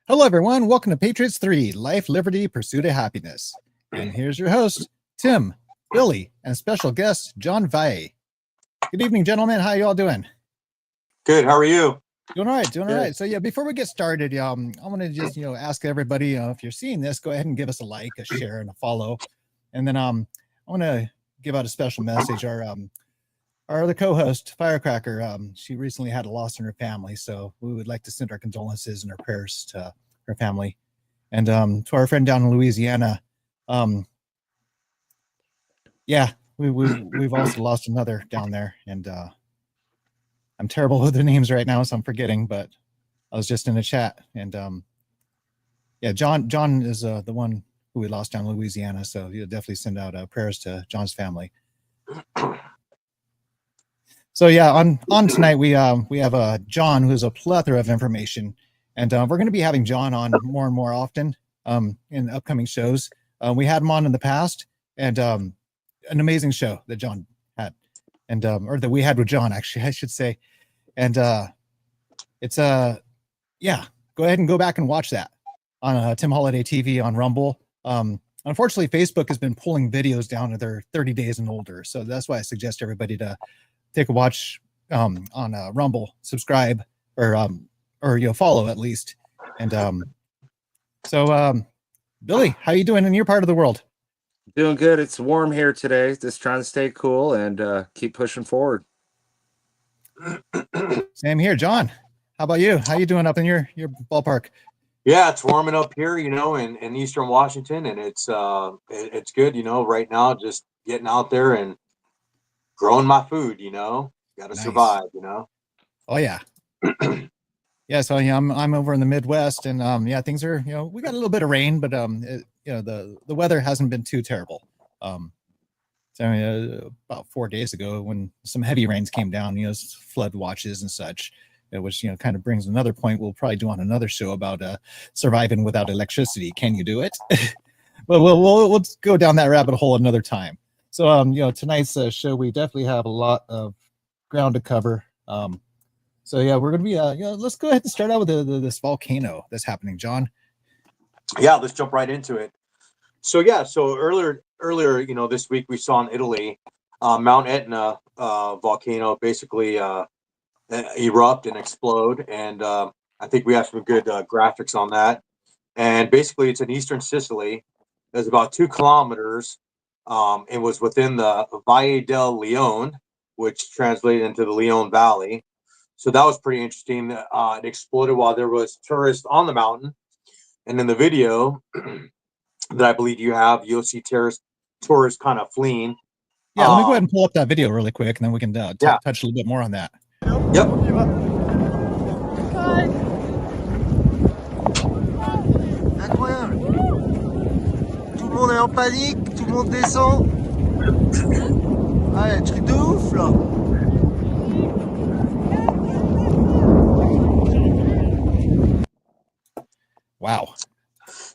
Hello, everyone. Welcome to Patriots 3, Life, Liberty, Pursuit of Happiness. And here's your host, Tim, Billy, and special guest, John Valle. Good evening, gentlemen. How you all doing? Good. How are you? Doing all right. Doing all right. So, yeah, before we get started, I want to just, ask everybody, if you're seeing this, go ahead and give us a like, a share, and a follow. And then I want to give out a special message. Our other co-host, Firecracker, she recently had a loss in her family, so we would like to send our condolences and our prayers to her family. And to our friend down in Louisiana, we've also lost another down there, and I'm terrible with the names right now, so I'm forgetting. But I was just in a chat, and John is the one who we lost down in Louisiana, so you'll definitely send out prayers to John's family. So yeah, on tonight we have John, who's a plethora of information, and we're going to be having John on more and more often in upcoming shows. We had him on in the past, and an amazing show that John had, and or that we had with John, actually, I should say. And it's go ahead and go back and watch that on Tim Holiday TV on Rumble. Unfortunately, Facebook has been pulling videos down to their 30 days and older, so that's why I suggest everybody to take a watch on Rumble, subscribe, or follow at least. And Billy, how you doing in your part of the world? Doing good. It's warm here today. Just trying to stay cool and keep pushing forward. Same here, John. How about you? How you doing up in your ballpark? Yeah, it's warming up here, in Eastern Washington, and it's good, right now, just getting out there and growing my food, got to survive, Oh yeah. Yeah, so I'm over in the Midwest, and things are, we got a little bit of rain, but the weather hasn't been too terrible. About 4 days ago, when some heavy rains came down, flood watches and such, which kind of brings another point we'll probably do on another show about surviving without electricity. Can you do it? But we'll go down that rabbit hole another time. So tonight's show, we definitely have a lot of ground to cover. So yeah, we're gonna be let's go ahead and start out with this volcano that's happening, John. Yeah, let's jump right into it. So earlier this week we saw in Italy Mount Etna volcano basically erupt and explode, and I think we have some good graphics on that. And basically, it's in eastern Sicily. It's about 2 kilometers. It was within the Valle del Leone, which translated into the Leone Valley. So that was pretty interesting. It exploded while there was tourists on the mountain. And in the video that I believe you'll see tourists kind of fleeing. Yeah, let me go ahead and pull up that video really quick, and then we can touch a little bit more on that. Yep. Incroyable. Tout le monde est en panique, tout le monde descend. Ah, truc de ouf là. Wow.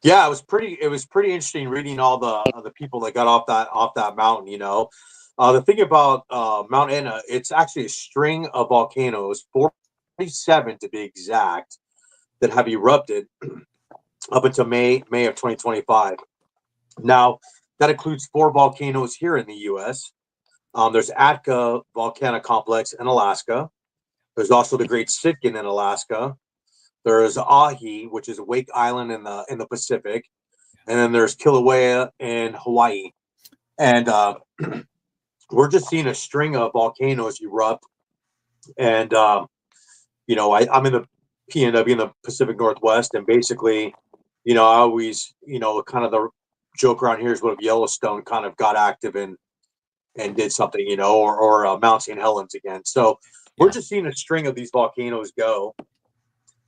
Yeah, it was pretty interesting reading all the people that got off that mountain, The thing about Mount Etna, it's actually a string of volcanoes, 47 to be exact, that have erupted up until May of 2025. Now, that includes 4 volcanoes here in the U.S. There's Atka Volcanic Complex in Alaska. There's also the Great Sitkin in Alaska. There's Ahi, which is a Wake Island in the Pacific, and then there's Kilauea in Hawaii. And we're just seeing a string of volcanoes erupt. And I'm in the PNW in the Pacific Northwest, and basically, I always, kind of the joke around here is what if Yellowstone kind of got active and did something, or Mount St. Helens again. So we're just seeing a string of these volcanoes go.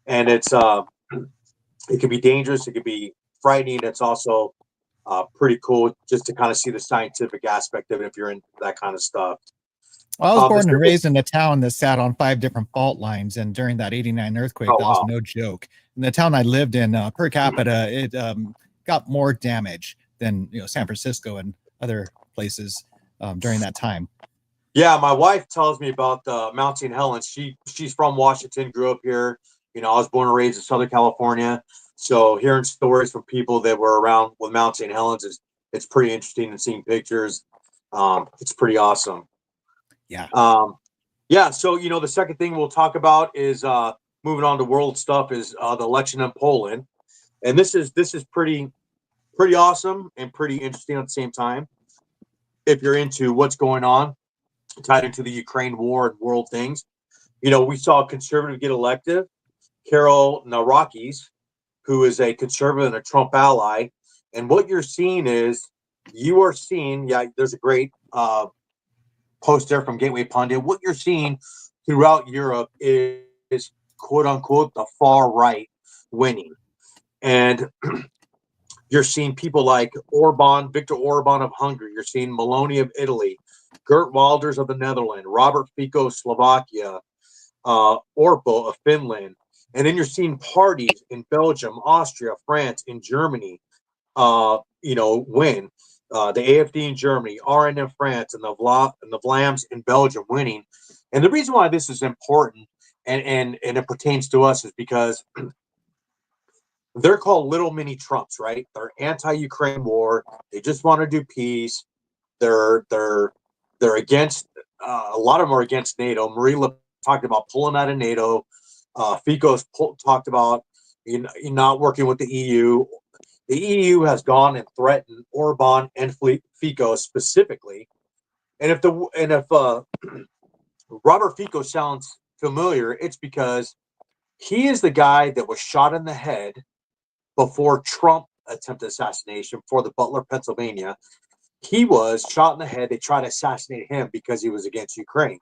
And it's it can be dangerous, it could be frightening. It's also pretty cool just to kind of see the scientific aspect of it if you're into that kind of stuff. Well, I was born and raised in a town that sat on 5 different fault lines, and during that '89 earthquake, that was no joke. In the town I lived in, per capita, it got more damage than San Francisco and other places during that time. Yeah, my wife tells me about Mount St. Helens. She's from Washington, grew up here. You know, I was born and raised in Southern California, so hearing stories from people that were around with Mount St. Helens it's pretty interesting, and seeing pictures. It's pretty awesome. Yeah. Yeah. So, you know, the second thing we'll talk about is moving on to world stuff is the election in Poland, and this is pretty awesome and pretty interesting at the same time. If you're into what's going on, tied into the Ukraine war and world things, you know, we saw a conservative get elected, Carol Narakis, who is a conservative and a Trump ally. And what you're seeing is there's a great post there from Gateway Pundit. What you're seeing throughout Europe is quote unquote the far right winning. And you're seeing people like Viktor Orban of Hungary. You're seeing Meloni of Italy, Geert Wilders of the Netherlands, Robert Fico of Slovakia, Orpo of Finland. And then you're seeing parties in Belgium, Austria, France, and Germany, win. The AFD in Germany, RN in France, and the Vlaams in Belgium winning. And the reason why this is important and it pertains to us is because they're called little mini Trumps, right? They're anti-Ukraine war. They just want to do peace. They're against a lot of them are against NATO. Marie Le talked about pulling out of NATO. Fico's talked about not working with the EU. The EU has gone and threatened Orban and Fico specifically. And if Robert Fico sounds familiar, it's because he is the guy that was shot in the head before Trump attempted assassination for the Butler, Pennsylvania. He was shot in the head. They tried to assassinate him because he was against Ukraine.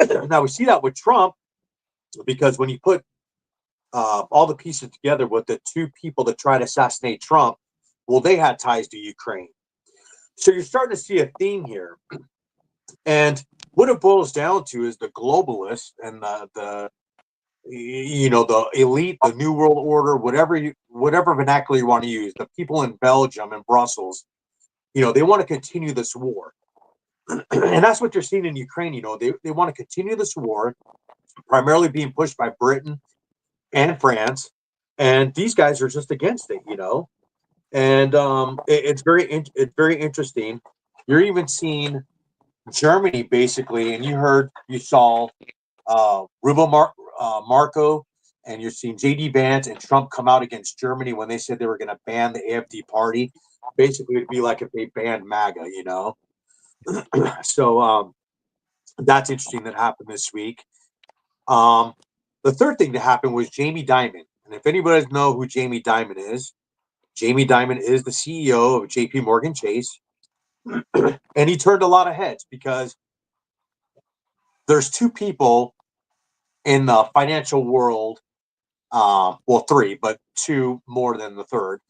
Now we see that with Trump because when you put all the pieces together with the two people that tried to assassinate Trump, well, they had ties to Ukraine. So you're starting to see a theme here. And what it boils down to is the globalists and the elite, the New World Order, whatever vernacular you want to use, the people in Belgium and Brussels, they want to continue this war. And that's what you're seeing in Ukraine. They want to continue this war, primarily being pushed by Britain and France. And these guys are just against it, And it's very interesting. You're even seeing Germany basically, and you saw Marco, and you're seeing JD Vance and Trump come out against Germany when they said they were going to ban the AfD party. Basically, it'd be like if they banned MAGA, So that's interesting that happened this week. The third thing that happened was Jamie Dimon. And if anybody doesn't know who Jamie Dimon is the CEO of JP Morgan Chase. And he turned a lot of heads because there's two people in the financial world, three, but two more than the third,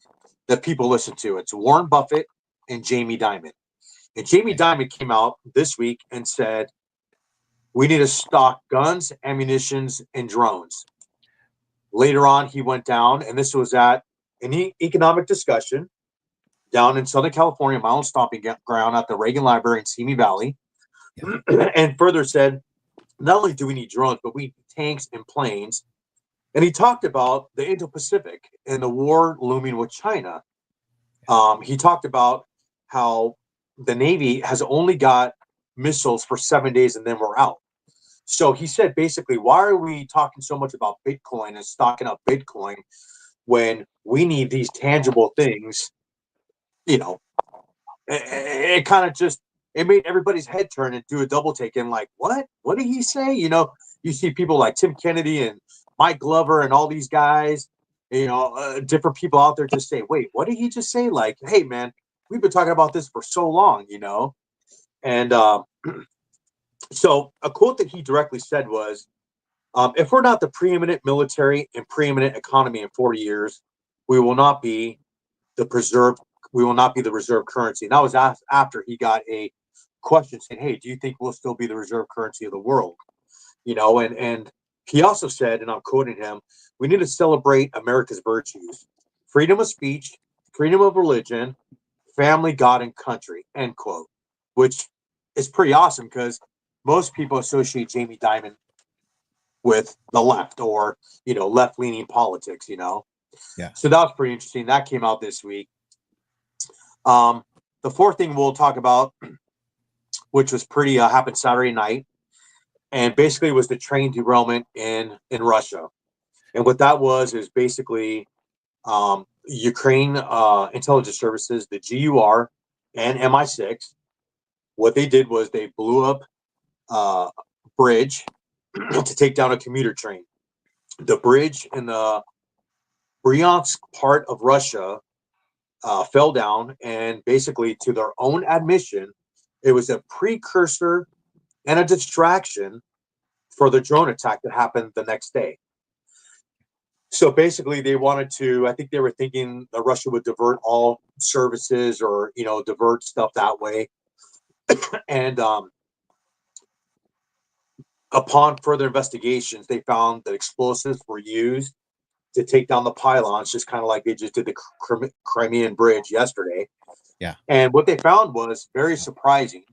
that people listen to. It's Warren Buffett and Jamie Dimon. And Jamie Dimon came out this week and said, we need to stock guns, ammunitions, and drones. Later on, he went down, and this was at an economic discussion down in Southern California, my own stomping ground at the Reagan Library in Simi Valley, and further said, not only do we need drones, but we need tanks and planes. And he talked about the Indo-Pacific and the war looming with China. He talked about how the Navy has only got missiles for 7 days and then we're out. So he said, basically, why are we talking so much about Bitcoin and stocking up Bitcoin when we need these tangible things? It kind of it made everybody's head turn and do a double take and like, what did he say? You see people like Tim Kennedy and Mike Glover and all these guys, different people out there just say, wait, what did he just say? Like, hey man, we've been talking about this for so long, and so a quote that he directly said was, if we're not the preeminent military and preeminent economy in 40 years, we will not be the reserve currency. And that was after he got a question saying, hey, do you think we'll still be the reserve currency of the world? And he also said, and I'm quoting him, we need to celebrate America's virtues: freedom of speech, freedom of religion, family, God, and country, end quote, which is pretty awesome because most people associate Jamie Dimon with the left or, left-leaning politics, Yeah. So that was pretty interesting. That came out this week. The fourth thing we'll talk about, which was pretty happened Saturday night, and basically was the train derailment in Russia. And what that was is basically Ukraine intelligence services, the GUR and MI6. What they did was they blew up a bridge to take down a commuter train. The bridge in the Bryansk part of Russia fell down, and basically, to their own admission, it was a precursor and a distraction for the drone attack that happened the next day. So basically, they wanted to, I think they were thinking that Russia would divert all services or, divert stuff that way. And upon further investigations, they found that explosives were used to take down the pylons, just kind of like they just did the Crimean Bridge yesterday. Yeah. And what they found was very surprising.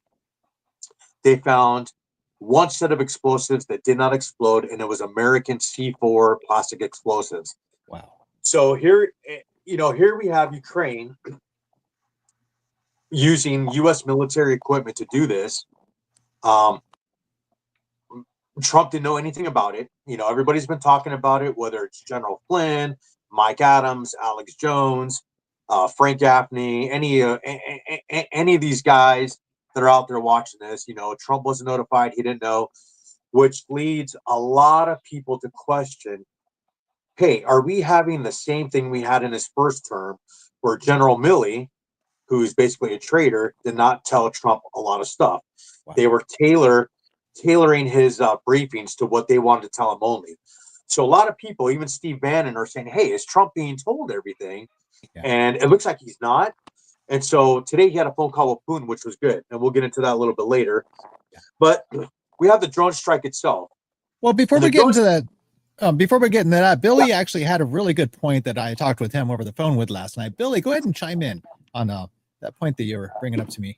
They found one set of explosives that did not explode, and it was American C4 plastic explosives. Wow. So here we have Ukraine using U.S. military equipment to do this. Trump didn't know anything about it. Everybody's been talking about it, whether it's General Flynn, Mike Adams, Alex Jones, Frank Gaffney, any of these guys that are out there watching this. Trump wasn't notified. He didn't know, which leads a lot of people to question, hey, are we having the same thing we had in his first term where General Milley, who's basically a traitor, did not tell Trump a lot of stuff? Wow. They were tailoring his briefings to what they wanted to tell him only. So a lot of people, even Steve Bannon, are saying, hey, is Trump being told everything? Yeah. And it looks like he's not. And so today he had a phone call with Putin, which was good. And we'll get into that a little bit later. Yeah. But we have the drone strike itself. Well, before we get into that, Billy actually had a really good point that I talked with him over the phone with last night. Billy, go ahead and chime in on that point that you were bringing up to me.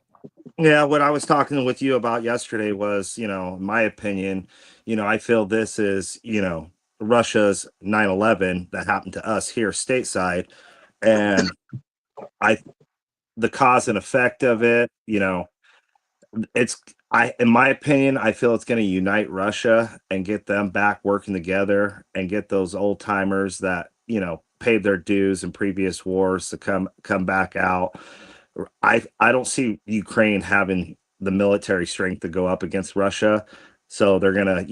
Yeah, what I was talking with you about yesterday was, in my opinion, I feel this is, Russia's 9/11 that happened to us here stateside. And the cause and effect of it, in my opinion, I feel it's going to unite Russia and get them back working together and get those old timers that, paid their dues in previous wars to come back out. I don't see Ukraine having the military strength to go up against Russia. So they're going to,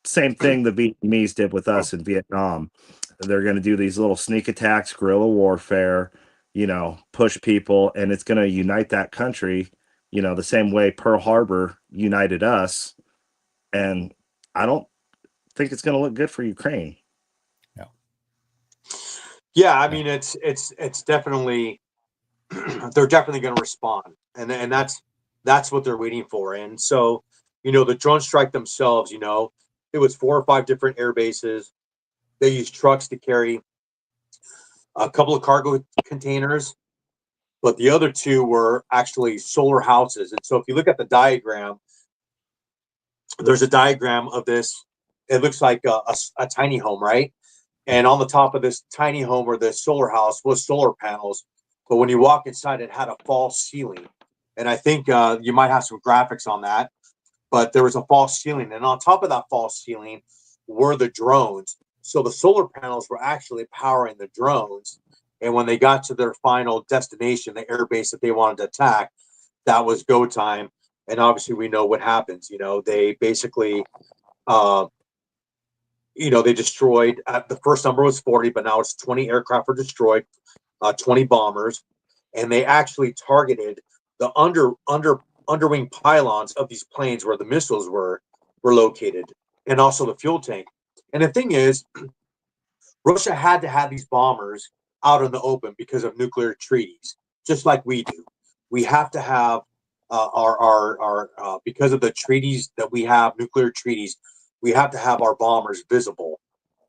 same thing the Vietnamese did with us in Vietnam. They're going to do these little sneak attacks, guerrilla warfare, push people, and it's going to unite that country, the same way Pearl Harbor united us. And I don't think it's going to look good for Ukraine. No. Yeah, I mean, it's definitely, they're definitely going to respond, and that's what they're waiting for. And so, the drone strike themselves, it was 4 or 5 different air bases. They used trucks to carry a couple of cargo containers, but the other 2 were actually solar houses. And so if you look at the diagram, there's a diagram of this. It looks like a tiny home, right? And on the top of this tiny home or the solar house was solar panels. But when you walk inside, it had a false ceiling. And I think you might have some graphics on that. But there was a false ceiling. And on top of that false ceiling were the drones. So the solar panels were actually powering the drones. And when they got to their final destination, the air base that they wanted to attack, that was go time. And obviously we know what happens. They basically, they destroyed, the first number was 40, but now it's 20 aircraft were destroyed, 20 bombers. And they actually targeted the underwing pylons of these planes where the missiles were located, and also the fuel tank. And the thing is, Russia had to have these bombers out in the open because of nuclear treaties, just like we do. We have to have our because of the treaties that we have, nuclear treaties, we have to have our bombers visible.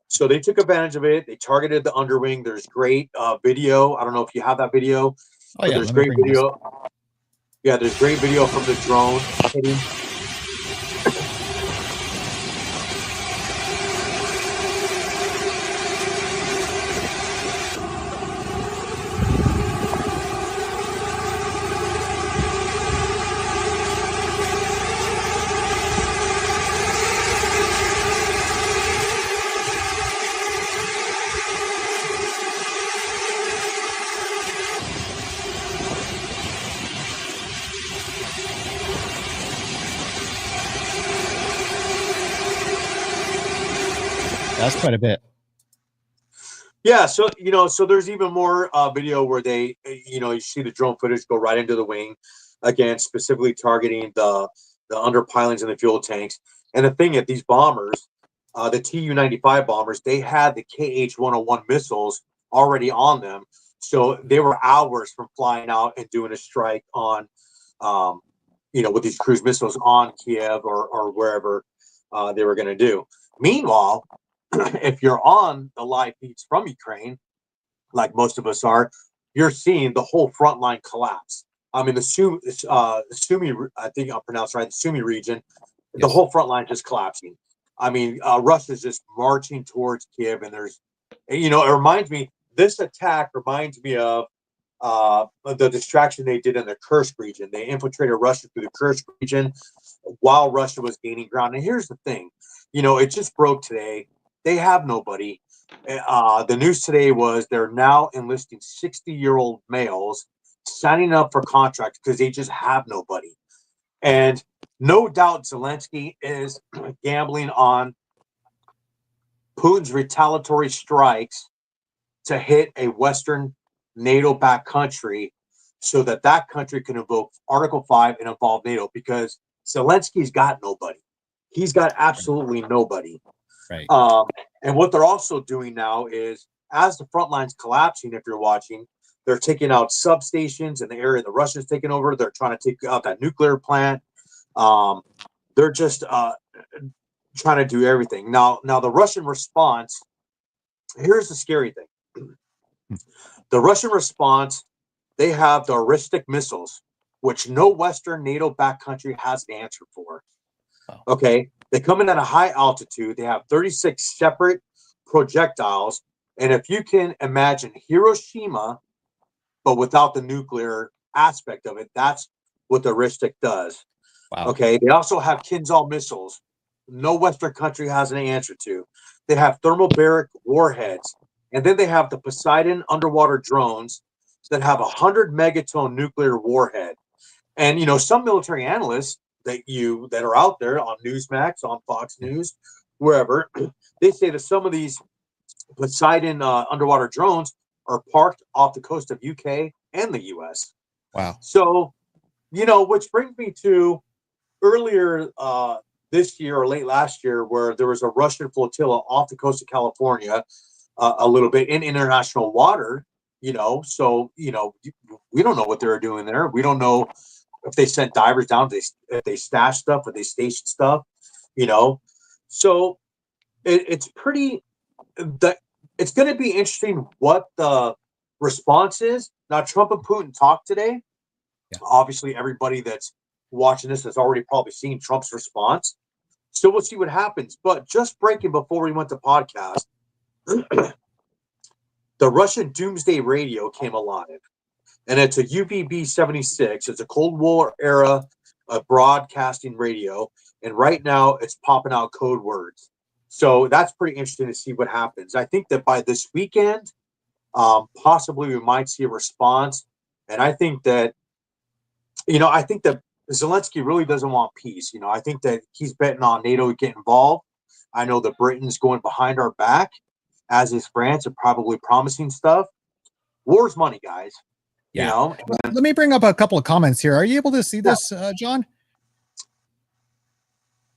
So they took advantage of it. They targeted the underwing. There's great video. I don't know if you have that video. Oh, yeah. There's great video. Yeah, there's great video from the drone hitting. That's quite a bit. Yeah, so so there's even more video where they, you see the drone footage go right into the wing, again specifically targeting the underpilings and the fuel tanks. And the thing is, these bombers, the Tu-95 bombers, they had the KH-101 missiles already on them, so they were hours from flying out and doing a strike on, with these cruise missiles on Kiev or wherever they were going to do. Meanwhile, if you're on the live feeds from Ukraine, like most of us are, you're seeing the whole front line collapse. I mean, the Sumy, I think I'll pronounce right, the Sumy region, the whole front line just collapsing. I mean, Russia's just marching towards Kiev, and there's, it reminds me, this attack reminds me of the distraction they did in the Kursk region. They infiltrated Russia through the Kursk region while Russia was gaining ground. And here's the thing, it just broke today. They have nobody. The news today was they're now enlisting 60-year-old males signing up for contracts because they just have nobody. And no doubt Zelensky is gambling on Putin's retaliatory strikes to hit a Western NATO-backed country so that country can invoke Article 5 and involve NATO, because Zelensky's got nobody. He's got absolutely nobody. Right. And what they're also doing now is, as the front line's collapsing, if you're watching, they're taking out substations in the area the Russians taking over. They're trying to take out that nuclear plant. They're just trying to do everything. Now the Russian response, here's the scary thing. The Russian response, they have the ballistic missiles, which no Western NATO-backed country has an answer for. Wow. Okay, they come in at a high altitude. They have 36 separate projectiles, and if you can imagine Hiroshima, but without the nuclear aspect of it, that's what the ballistic does. Wow. Okay, they also have Kinzhal missiles. No Western country has an answer to. They have thermobaric warheads, and then they have the Poseidon underwater drones that have 100 megaton nuclear warhead. And some military analysts that are out there on Newsmax, on Fox News, wherever, they say that some of these Poseidon underwater drones are parked off the coast of UK and the US. Wow. So, which brings me to earlier this year or late last year, where there was a Russian flotilla off the coast of California, a little bit in international water, so, we don't know what they were doing there. We don't know if they sent divers down, if they stashed stuff, if they stationed stuff, So it's pretty, it's going to be interesting what the response is. Now, Trump and Putin talked today. Yeah. Obviously, everybody that's watching this has already probably seen Trump's response. So we'll see what happens. But just breaking before we went to podcast, the Russian Doomsday Radio came alive. And it's a UVB-76. It's a Cold War era broadcasting radio. And right now it's popping out code words. So that's pretty interesting to see what happens. I think that by this weekend, possibly we might see a response. And I think that, Zelensky really doesn't want peace. I think that he's betting on NATO to get involved. I know that Britain's going behind our back, as is France, and probably promising stuff. War's money, guys. Yeah. Let me bring up a couple of comments here. Are you able to see this, John?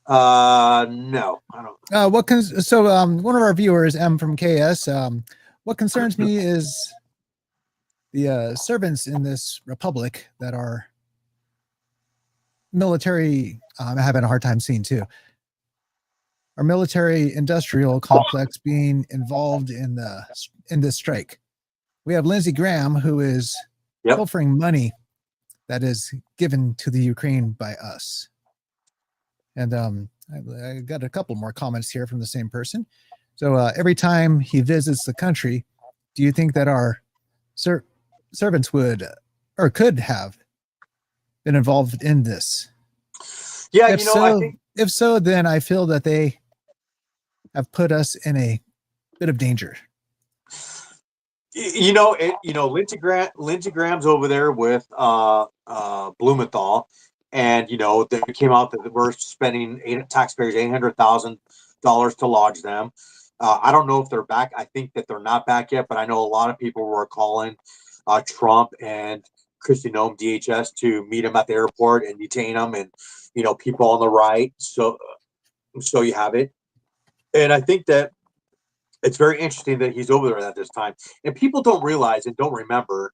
No, I don't. So one of our viewers, M from KS, what concerns me is the servants in this republic that are military. I'm having a hard time seeing too. Our military industrial complex being involved in this strike. We have Lindsey Graham, who is offering money that is given to the Ukraine by us. And I got a couple more comments here from the same person. So every time he visits the country, do you think that our servants would or could have been involved in this? Yeah, I think if so, then I feel that they have put us in a bit of danger. Lindsey Graham's over there with Blumenthal, and they came out that we're spending taxpayers $800,000 to lodge them. I don't know if they're back. I think that they're not back yet, but I know a lot of people were calling Trump and Kristi Noem, DHS, to meet him at the airport and detain him, and people on the right. So you have it, and I think that it's very interesting that he's over there at this time. And people don't realize and don't remember,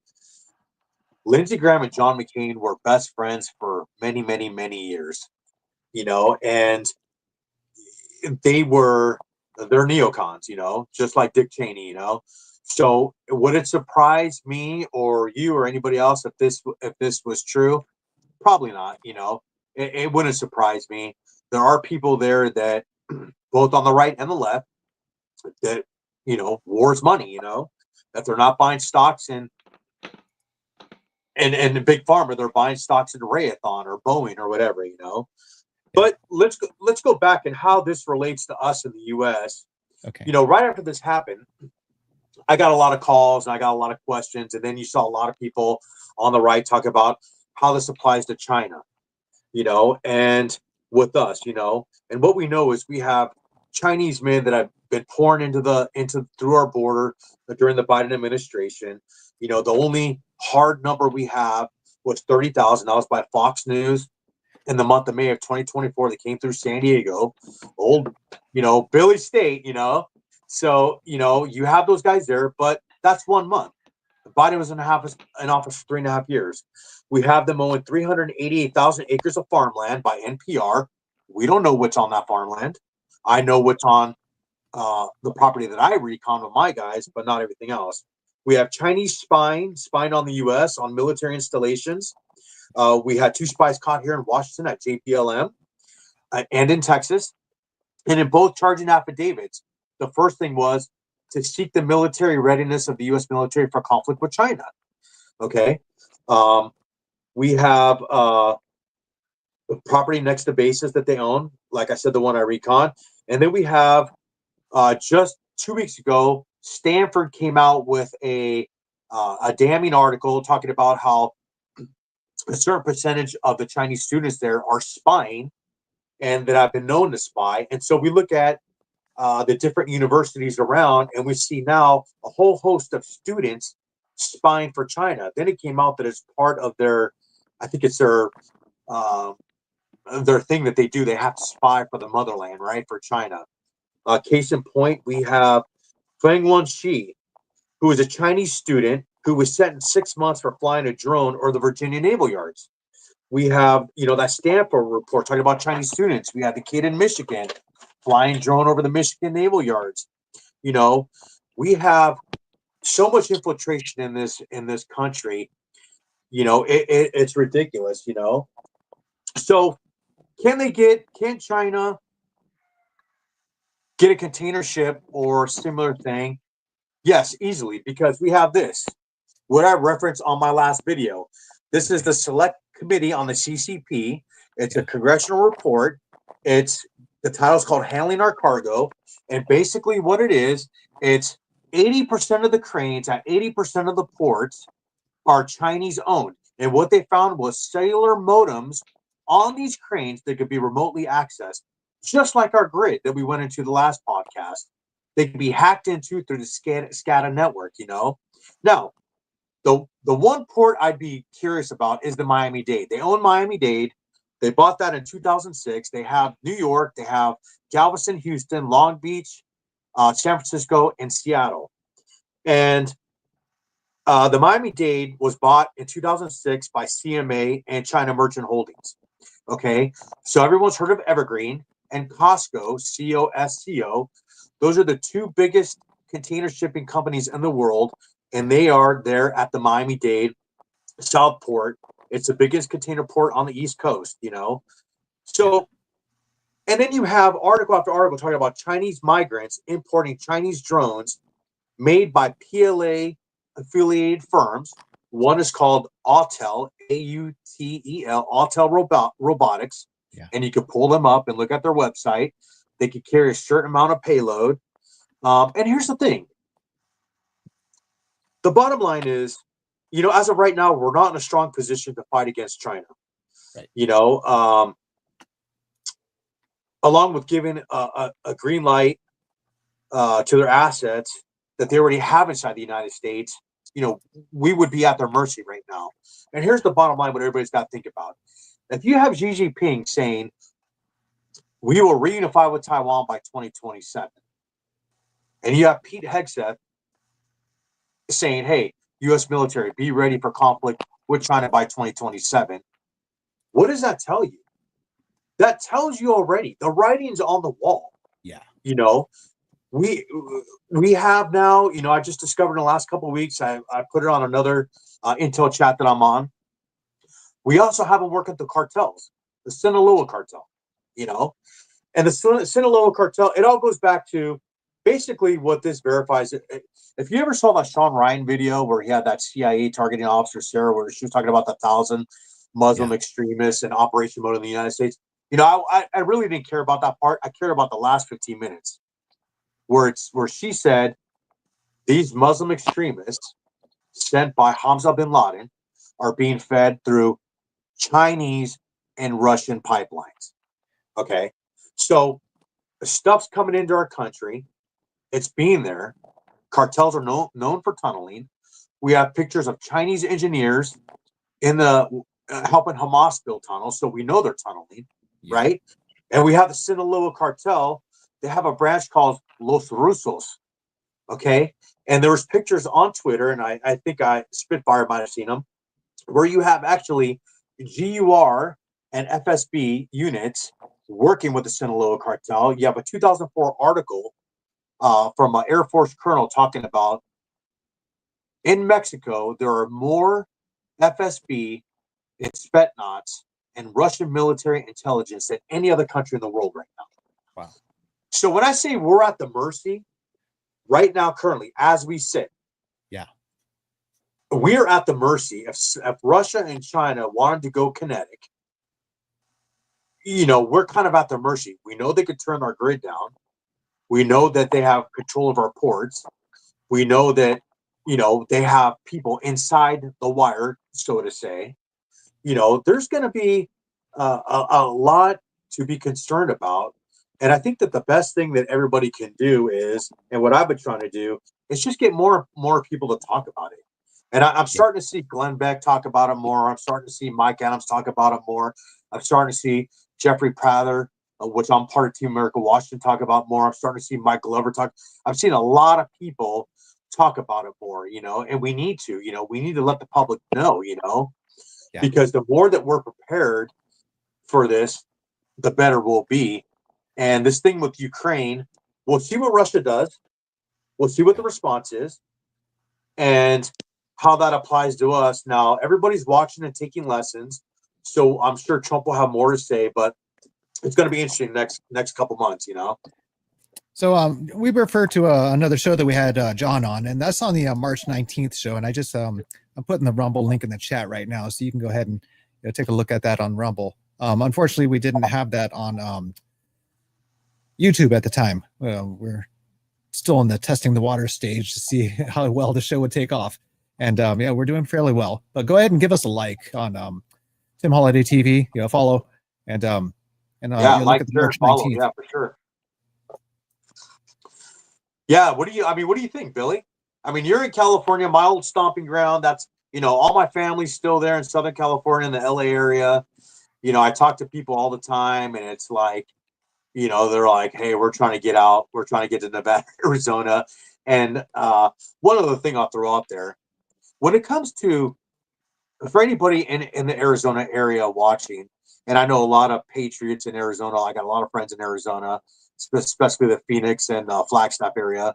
Lindsey Graham and John McCain were best friends for many, many, many years. And they're neocons, just like Dick Cheney, So would it surprise me or you or anybody else if this was true? Probably not. It wouldn't surprise me. There are people there that both on the right and the left that war's money. That they're not buying stocks in and Big Pharma, they're buying stocks in Raytheon or Boeing or whatever. But let's go back and how this relates to us in the U.S. Okay. Right after this happened, I got a lot of calls and I got a lot of questions, and then you saw a lot of people on the right talk about how this applies to China, and with us, and what we know is we have Chinese men that have been pouring into through our border during the Biden administration. The only hard number we have was 30,000. That was by Fox News in the month of May of 2024. They came through San Diego, old, Billy State, So, you have those guys there, but that's 1 month. Biden was in office for 3.5 years. We have them owning 388,000 acres of farmland by NPR. We don't know what's on that farmland. I know what's on the property that I recon with my guys, but not everything else. We have Chinese spying on the U.S. on military installations. We had 2 spies caught here in Washington at JPLM and in Texas. And in both charging affidavits, the first thing was to seek the military readiness of the U.S. military for conflict with China. Okay. We have property next to bases that they own. Like I said, the one I recon. And then we have just 2 weeks ago, Stanford came out with a damning article talking about how a certain percentage of the Chinese students there are spying and that have been known to spy. And so we look at the different universities around, and we see now a whole host of students spying for China. Then it came out that it's part of their, I think it's their thing that they do. They have to spy for the motherland, right, for China. Case in point, we have Feng Wenxi, who is a Chinese student who was sentenced 6 months for flying a drone over the Virginia Naval Yards. We have, that Stanford report talking about Chinese students. We have the kid in Michigan flying drone over the Michigan Naval Yards. We have so much infiltration in this country. It's ridiculous. So can China get a container ship or similar thing? Yes, easily, because we have this. What I referenced on my last video. This is the Select Committee on the CCP. It's a congressional report. The title is called Handling Our Cargo. And basically what it is, it's 80% of the cranes at 80% of the ports are Chinese owned. And what they found was cellular modems on these cranes that could be remotely accessed, just like our grid that we went into the last podcast. They can be hacked into through the SCADA network, Now, the one port I'd be curious about is the Miami-Dade. They own Miami-Dade. They bought that in 2006. They have New York. They have Galveston, Houston, Long Beach, San Francisco, and Seattle. And the Miami-Dade was bought in 2006 by CMA and China Merchant Holdings. Okay, so everyone's heard of Evergreen and Costco, COSCO. Those are the 2 biggest container shipping companies in the world, and they are there at the Miami-Dade South Port. It's the biggest container port on the East Coast, So, and then you have article after article talking about Chinese migrants importing Chinese drones made by PLA-affiliated firms. One is called Autel, AUTEL, Autel Robotics, and you can pull them up and look at their website. They can carry a certain amount of payload. And here's the thing. The bottom line is, as of right now, we're not in a strong position to fight against China. Right. Along with giving a green light to their assets that they already have inside the United States, we would be at their mercy right now. And here's the bottom line: what everybody's got to think about. If you have Xi Jinping saying we will reunify with Taiwan by 2027, and you have Pete Hegseth saying, hey, U.S. military, be ready for conflict with China by 2027, what does that tell you? That tells you already the writing's on the wall. Yeah. We have now, I just discovered in the last couple of weeks, I put it on another Intel chat that I'm on. We also have them working the cartels, the Sinaloa cartel, and the Sinaloa cartel, it all goes back to basically what this verifies. If you ever saw that Sean Ryan video where he had that CIA targeting officer, Sarah, where she was talking about the 1,000 Muslim extremists and operation mode in the United States, I really didn't care about that part. I cared about the last 15 minutes where she said these Muslim extremists sent by Hamza bin Laden are being fed through Chinese and Russian pipelines. Okay. So the stuff's coming into our country. It's being there. Cartels are known for tunneling. We have pictures of Chinese engineers in the helping Hamas build tunnels. So we know they're tunneling, right? And we have the Sinaloa cartel. They have a branch called Los Rusos. Okay. And there was pictures on Twitter, and I think Spitfire might have seen them, where you have actually GUR and FSB units working with the Sinaloa cartel. You have a 2004 article from an Air Force colonel talking about in Mexico, there are more FSB and Spetsnaz and Russian military intelligence than any other country in the world right now. Wow. So when I say we're at the mercy right now, currently, as we sit, we're at the mercy. If Russia and China wanted to go kinetic, we're kind of at their mercy. We know they could turn our grid down. We know that they have control of our ports. We know that, they have people inside the wire, so to say. There's going to be a lot to be concerned about. And I think that the best thing that everybody can do is, and what I've been trying to do, is just get more people to talk about it. And I'm starting to see Glenn Beck talk about it more. I'm starting to see Mike Adams talk about it more. I'm starting to see Jeffrey Prather, which I'm part of Team America Washington, talk about more. I'm starting to see Mike Glover talk. I've seen a lot of people talk about it more, and we need to, we need to let the public know, because the more that we're prepared for this, the better we'll be. And this thing with Ukraine, we'll see what Russia does. We'll see what the response is and how that applies to us. Now, everybody's watching and taking lessons. So I'm sure Trump will have more to say, but it's going to be interesting next couple months, So we refer to another show that we had John on, and that's on the March 19th show. And I just I'm putting the Rumble link in the chat right now, so you can go ahead and take a look at that on Rumble. Unfortunately, we didn't have that on YouTube at the time. We're still in the testing the water stage to see how well the show would take off. And we're doing fairly well. But go ahead and give us a like on Tim Holiday TV. Follow and like, look at the share, March follow. 19th. Yeah, for sure. Yeah, what do you think, Billy? I mean, you're in California, my old stomping ground. That's, all my family's still there in Southern California, in the LA area. I talk to people all the time, and it's like, they're like, hey, we're trying to get out. We're trying to get to Nevada, Arizona. And one other thing I'll throw out there, when it comes to, for anybody in the Arizona area watching, and I know a lot of Patriots in Arizona. I got a lot of friends in Arizona, especially the Phoenix and Flagstaff area.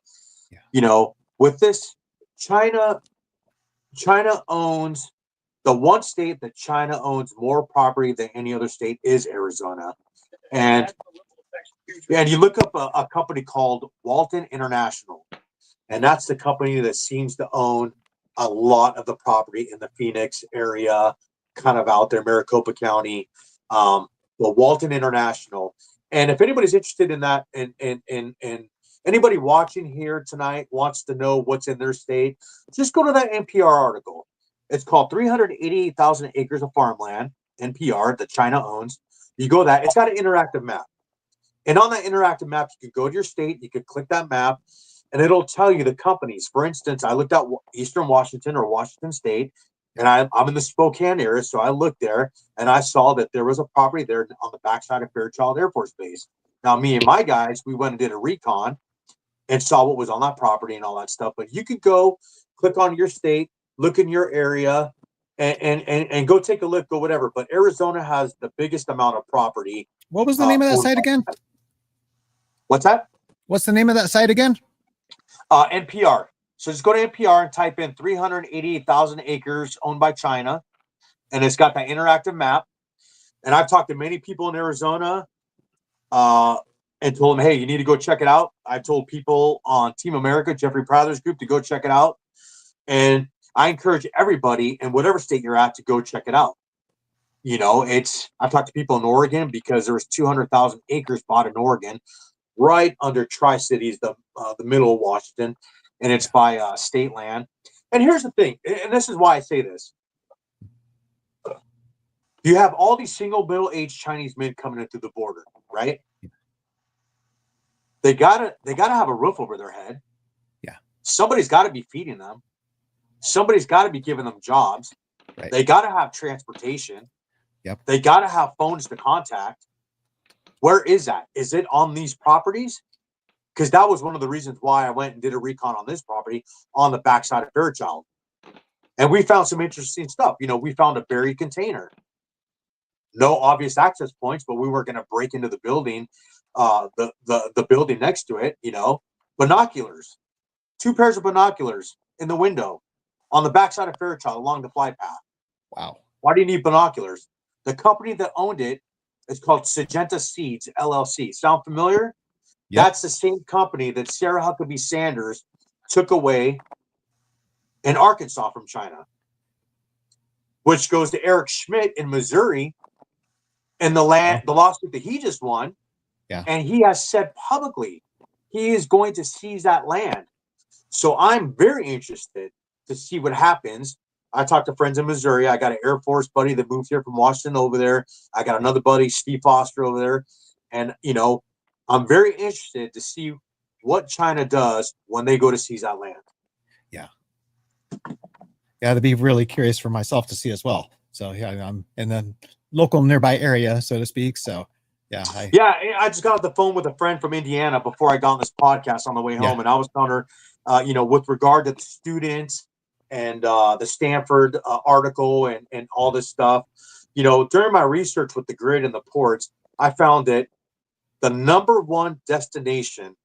Yeah. With this, China owns the one state that China owns more property than any other state is Arizona. And you look up a company called Walton International, and that's the company that seems to own a lot of the property in the Phoenix area, kind of out there, Maricopa County, Walton International. And if anybody's interested in that, and anybody watching here tonight wants to know what's in their state, just go to that NPR article. It's called 388,000 acres of farmland, NPR, that China owns. You go that, it's got an interactive map. And on that interactive map, you could go to your state, you could click that map, and it'll tell you the companies. For instance, I looked at Eastern Washington or Washington State, and I'm in the Spokane area, so I looked there, and I saw that there was a property there on the backside of Fairchild Air Force Base. Now, me and my guys, we went and did a recon and saw what was on that property and all that stuff. But you could go click on your state, look in your area, and go take a look, go whatever. But Arizona has the biggest amount of property. What was the name of that site again? What's that? What's the name of that site again? NPR. So just go to NPR and type in 388,000 acres owned by China. And it's got that interactive map. And I've talked to many people in Arizona and told them, hey, you need to go check it out. I've told people on Team America, Jeffrey Prather's group, to go check it out. And I encourage everybody in whatever state you're at to go check it out. You know, I've talked to people in Oregon because there was 200,000 acres bought in Oregon, right under Tri-Cities, the middle of Washington, and it's by state land. And here's the thing, and this is why I say this. You have all these single middle-aged Chinese men coming in through the border, right? They gotta have a roof over their head. Yeah. Somebody's got to be feeding them. Somebody's got to be giving them jobs. Right. They got to have transportation. Yep. They got to have phones to contact. Where is that? Is it on these properties? Because that was one of the reasons why I went and did a recon on this property on the backside of Fairchild. And we found some interesting stuff. You know, we found a buried container. No obvious access points, but we were going to break into the building, the building next to it, you know. Binoculars. 2 pairs of binoculars in the window on the backside of Fairchild along the flight path. Wow. Why do you need binoculars? The company that owned it is called Syngenta Seeds, LLC. Sound familiar? Yep. That's the same company that Sarah Huckabee Sanders took away in Arkansas from China, which goes to Eric Schmidt in Missouri and the lawsuit that he just won. Yeah. And he has said publicly he is going to seize that land. So I'm very interested to see what happens. I talked to friends in Missouri. I got an Air Force buddy that moved here from Washington over there. I got another buddy, Steve Foster, over there. And, you know, I'm very interested to see what China does when they go to seize that land. Yeah. Yeah, to be really curious for myself to see as well. So yeah, I'm in the local nearby area, so to speak. So yeah. I just got off the phone with a friend from Indiana before I got on this podcast on the way home. And I was telling her, you know, with regard to the students and the Stanford article and all this stuff, you know, during my research with the grid and the ports, I found that the number one destination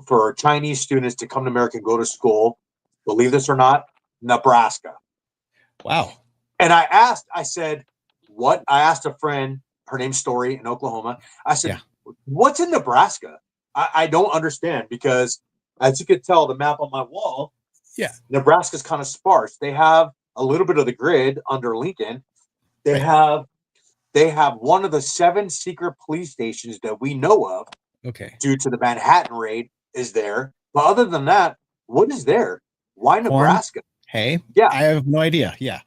for Chinese students to come to America and go to school, believe this or not, Nebraska. Wow. And I said, what? I asked a friend, her name's Story in Oklahoma. I said, what's in Nebraska? I don't understand, because as you could tell, the map on my wall, Nebraska's kind of sparse. They have a little bit of the grid under Lincoln. They have one of the 7 secret police stations that we know of. Okay. Due to the Manhattan raid is there. But other than that, what is there? Why Nebraska? Hey, yeah, I have no idea. Yeah.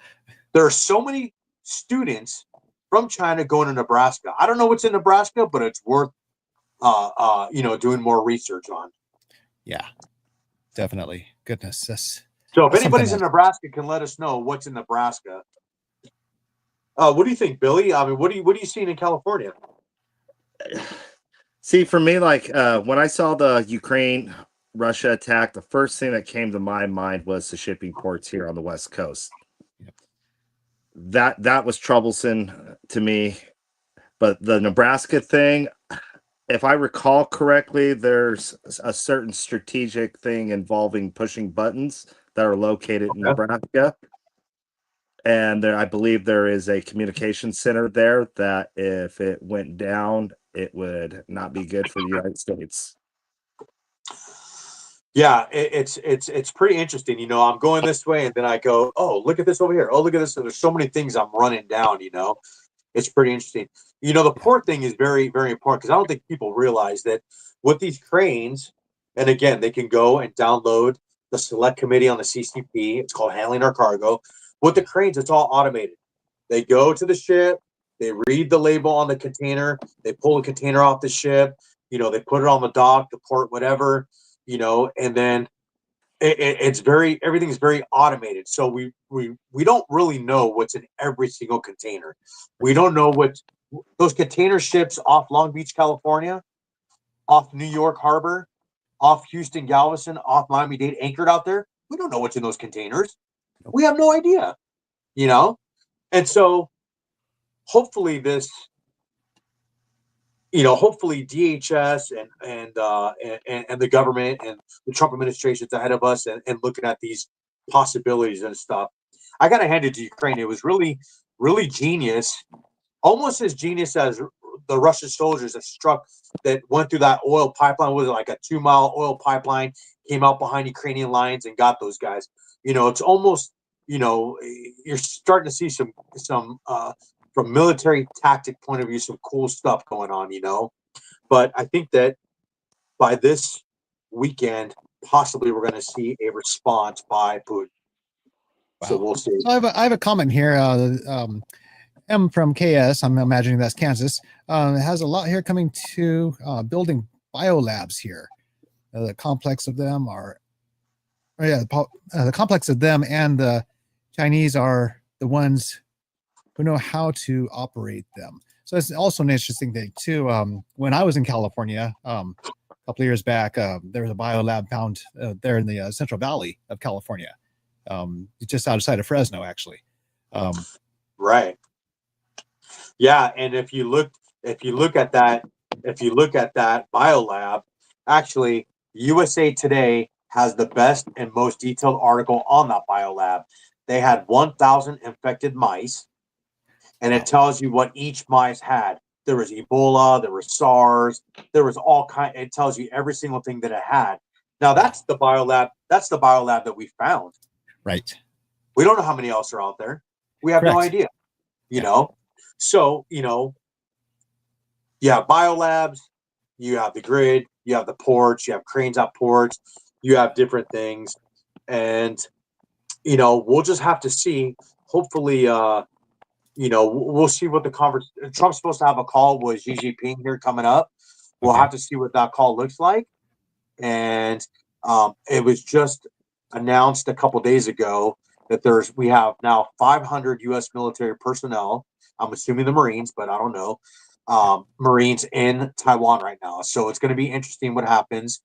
There are so many students from China going to Nebraska. I don't know what's in Nebraska, but it's worth you know, doing more research on. Yeah, definitely. Goodness. So if anybody's in Nebraska, can let us know what's in Nebraska. What do you think, Billy? I mean, what are you seeing in California? See, for me, like when I saw the Ukraine-Russia attack, the first thing that came to my mind was the shipping ports here on the West Coast. That was troublesome to me. But the Nebraska thing, if I recall correctly, there's a certain strategic thing involving pushing buttons that are located in Nebraska. And I believe there is a communication center there that if it went down, it would not be good for the United States. Yeah, it's pretty interesting. You know, I'm going this way and then I go, oh, look at this over here. Oh, look at this. There's so many things I'm running down, you know. It's pretty interesting. You know, the port thing is very, very important, because I don't think people realize that with these cranes, and again, they can go and download the select committee on the CCP. It's called Handling Our Cargo. With the cranes, it's all automated. They go to the ship, They read the label on the container. They pull the container off the ship. They put it on the dock, the port, whatever. And then everything's very automated. So we don't really know what's in every single container. We don't know what those container ships off Long Beach, California, off New York Harbor, off Houston Galveston, off Miami-Dade, anchored out there. We don't know what's in those containers. We have no idea, And so hopefully hopefully DHS and the government and the Trump administration's ahead of us and looking at these possibilities and stuff. I got to hand it to Ukraine. It was really, really genius, almost as genius as the Russian soldiers that went through that oil pipeline. Was it like a 2-mile oil pipeline, came out behind Ukrainian lines and got those guys? It's almost, you're starting to see some from military tactic point of view, some cool stuff going on, But I think that by this weekend, possibly we're going to see a response by Putin. Wow. So we'll see. So I have a comment here. M from KS, I'm imagining that's Kansas, has a lot here coming to building biolabs here. The complex of them the complex of them and the Chinese are the ones who know how to operate them. So it's also an interesting thing too. When I was in California a couple of years back, there was a biolab found there in the Central Valley of California, just outside of Fresno, actually. Right. Yeah, and if you look at that biolab, actually, USA Today has the best and most detailed article on that biolab. They had 1,000 infected mice. And it tells you what each mice had. There was Ebola, there was SARS, there was all kind. It tells you every single thing that it had. Now that's the biolab. That's the biolab that we found. Right. We don't know how many else are out there. We have no idea. So biolabs. You have the grid. You have the ports. You have cranes at ports. You have different things, and we'll just have to see. Hopefully. We'll see what the conversation. Trump's supposed to have a call with Xi Jinping here coming up. We'll have to see what that call looks like. And it was just announced a couple days ago that we have now 500 U.S. military personnel. I'm assuming the Marines, but I don't know. Marines in Taiwan right now. So it's going to be interesting what happens.